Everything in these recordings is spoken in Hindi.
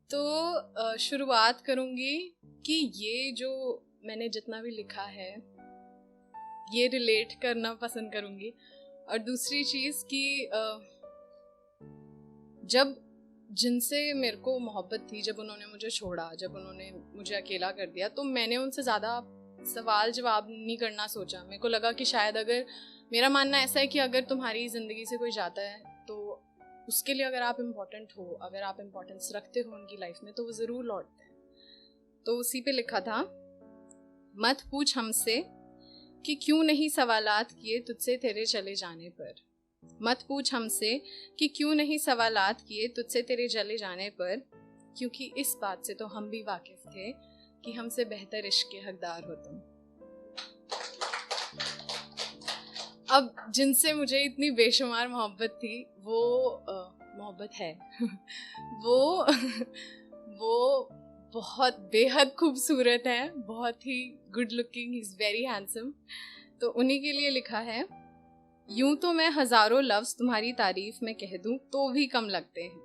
तो शुरुआत करूँगी कि ये जो मैंने जितना भी लिखा है ये रिलेट करना पसंद करूँगी। और दूसरी चीज़ कि जब जिनसे मेरे को मोहब्बत थी, जब उन्होंने मुझे छोड़ा, जब उन्होंने मुझे अकेला कर दिया, तो मैंने उनसे ज़्यादा सवाल जवाब नहीं करना सोचा। मेरे को लगा कि शायद अगर मेरा मानना ऐसा है कि अगर तुम्हारी ज़िंदगी से कोई जाता है तो उसके लिए अगर आप इम्पोर्टेंट हो, अगर आप इम्पोर्टेंस रखते हो उनकी लाइफ में, तो वो ज़रूर लौटते हैं। तो उसी पे लिखा था, मत पूछ हमसे कि क्यों नहीं सवालात किए तुझसे तेरे चले जाने पर। मत पूछ हमसे कि क्यों नहीं सवालात किए तुझसे तेरे चले जाने पर, क्योंकि इस बात से तो हम भी वाकिफ थे कि हमसे बेहतर इश्क के हकदार हो तुम। अब जिनसे मुझे इतनी बेशुमार मोहब्बत थी, वो मोहब्बत है वो बहुत बेहद खूबसूरत है, बहुत ही good looking, he is very handsome. तो उन्हीं के लिए लिखा है, यूं तो मैं हज़ारों लफ्ज़ तुम्हारी तारीफ में कह दूं तो भी कम लगते हैं।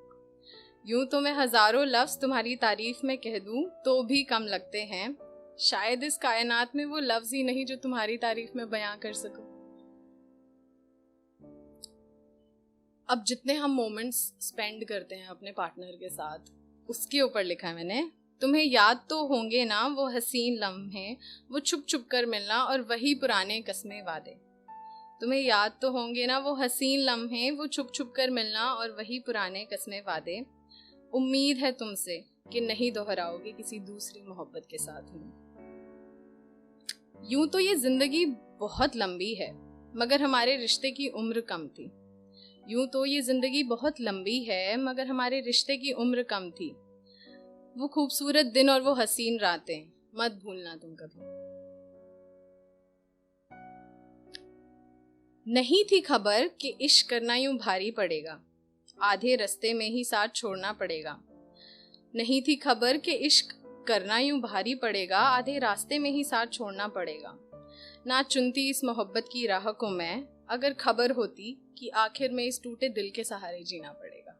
यूं तो मैं हज़ारों लफ्ज़ तुम्हारी तारीफ में कह दूं तो भी कम लगते हैं। शायद इस कायनात में वो लफ्ज़ ही नहीं जो तुम्हारी तारीफ में बयां कर सकूं। अब जितने हम मोमेंट्स स्पेंड करते हैं अपने पार्टनर के साथ, उसके ऊपर लिखा है मैंने, तुम्हें याद तो होंगे ना वो हसीन लम्हे, वो छुप छुप कर मिलना और वही पुराने कस्मे वादे। तुम्हें याद तो होंगे ना वो हसीन लम्हे, वो छुप छुप कर मिलना और वही पुराने कस्मे वादे। उम्मीद है तुमसे कि नहीं दोहराओगे किसी दूसरी मोहब्बत के साथ में। यूं तो ये जिंदगी बहुत लंबी है, मगर हमारे रिश्ते की उम्र कम थी। यूं तो ये जिंदगी बहुत लंबी है, मगर हमारे रिश्ते की उम्र कम थी। वो खूबसूरत दिन और वो हसीन रातें मत भूलना तुम कभी। नहीं थी खबर कि इश्क करना यूं भारी पड़ेगा, आधे रास्ते में ही साथ छोड़ना पड़ेगा। नहीं थी खबर कि इश्क करना यूं भारी पड़ेगा, आधे रास्ते में ही साथ छोड़ना पड़ेगा। ना चुनती इस मोहब्बत की राह को मैं, अगर खबर होती कि आखिर में इस टूटे दिल के सहारे जीना पड़ेगा।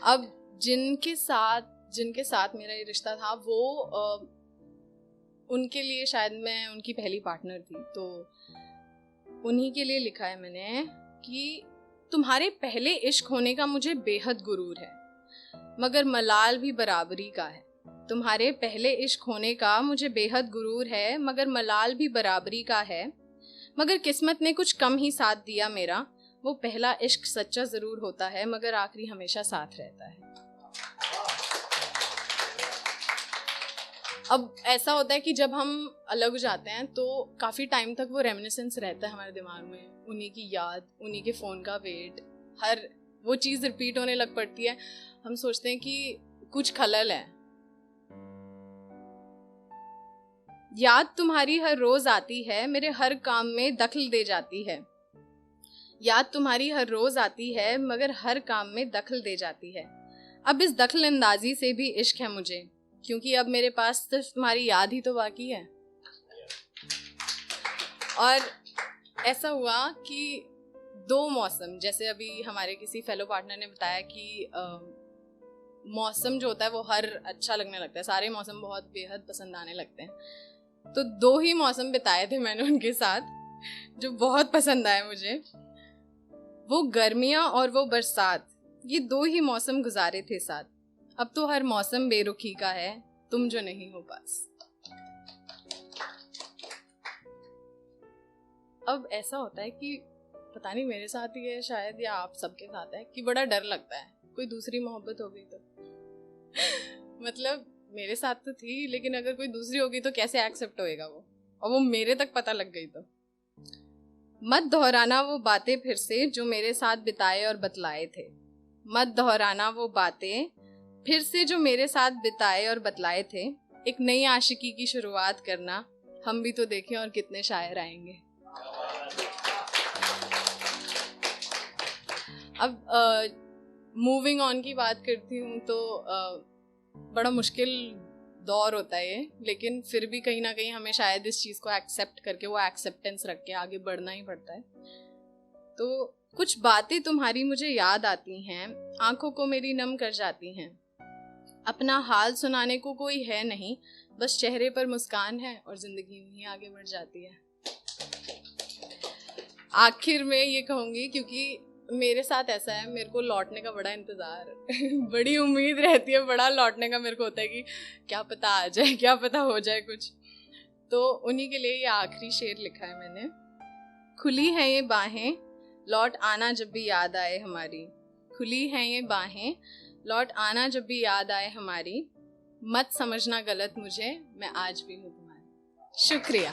अब जिनके साथ मेरा ये रिश्ता था, वो उनके लिए शायद मैं उनकी पहली पार्टनर थी। तो उन्हीं के लिए लिखा है मैंने कि तुम्हारे पहले इश्क होने का मुझे बेहद गुरूर है, मगर मलाल भी बराबरी का है। तुम्हारे पहले इश्क होने का मुझे बेहद गुरूर है, मगर मलाल भी बराबरी का है। मगर किस्मत ने कुछ कम ही साथ दिया मेरा, वो पहला इश्क सच्चा जरूर होता है, मगर आखिरी हमेशा साथ रहता है। अब ऐसा होता है कि जब हम अलग हो जाते हैं तो काफ़ी टाइम तक वो रेमिनिसेंस रहता है हमारे दिमाग में, उन्हीं की याद, उन्हीं के फ़ोन का वेट, हर वो चीज़ रिपीट होने लग पड़ती है। हम सोचते हैं कि कुछ खलल है। याद तुम्हारी हर रोज़ आती है, मेरे हर काम में दखल दे जाती है। याद तुम्हारी हर रोज़ आती है, मगर हर काम में दखल दे जाती है। अब इस दखल अंदाजी से भी इश्क है मुझे, क्योंकि अब मेरे पास तो तुम्हारी याद ही तो बाकी है। और ऐसा हुआ कि दो मौसम, जैसे अभी हमारे किसी फेलो पार्टनर ने बताया कि मौसम जो होता है वो हर अच्छा लगने लगता है, सारे मौसम बहुत बेहद पसंद आने लगते हैं। तो दो ही मौसम बिताए थे मैंने उनके साथ जो बहुत पसंद आए मुझे। वो गर्मियाँ और वो बरसात, ये दो ही मौसम गुजारे थे साथ। अब तो हर मौसम बेरुखी का है, तुम जो नहीं हो पास। अब ऐसा होता है कि पता नहीं मेरे साथ ही है शायद, या आप सबके साथ है, कि बड़ा डर लगता है कोई दूसरी मोहब्बत हो गई तो। मतलब मेरे साथ तो थी, लेकिन अगर कोई दूसरी होगी तो कैसे एक्सेप्ट होएगा वो, और वो मेरे तक पता लग गई तो। मत दोहराना वो बातें फिर से जो मेरे साथ बिताए और बतलाए थे। मत दोहराना वो बातें फिर से जो मेरे साथ बिताए और बतलाए थे। एक नई आशिकी की शुरुआत करना, हम भी तो देखें और कितने शायर आएंगे। अब मूविंग ऑन की बात करती हूँ तो बड़ा मुश्किल दौर होता है ये, लेकिन फिर भी कहीं ना कहीं हमें शायद इस चीज़ को एक्सेप्ट करके, वो एक्सेप्टेंस रख के आगे बढ़ना ही पड़ता है। तो कुछ बातें तुम्हारी मुझे याद आती हैं, आंखों को मेरी नम कर जाती हैं। अपना हाल सुनाने को कोई है नहीं, बस चेहरे पर मुस्कान है और जिंदगी यूं ही आगे बढ़ जाती है। आखिर में ये कहूँगी, क्योंकि मेरे साथ ऐसा है, मेरे को लौटने का बड़ा इंतज़ार बड़ी उम्मीद रहती है, बड़ा लौटने का मेरे को होता है कि क्या पता आ जाए, क्या पता हो जाए कुछ। तो उन्हीं के लिए ये आखिरी शेर लिखा है मैंने। खुली हैं ये बाहें, लौट आना जब भी याद आए हमारी। खुली हैं ये बाहें, लौट आना जब भी याद आए हमारी। मत समझना गलत मुझे, मैं आज भी हूँ तुम्हारी। शुक्रिया।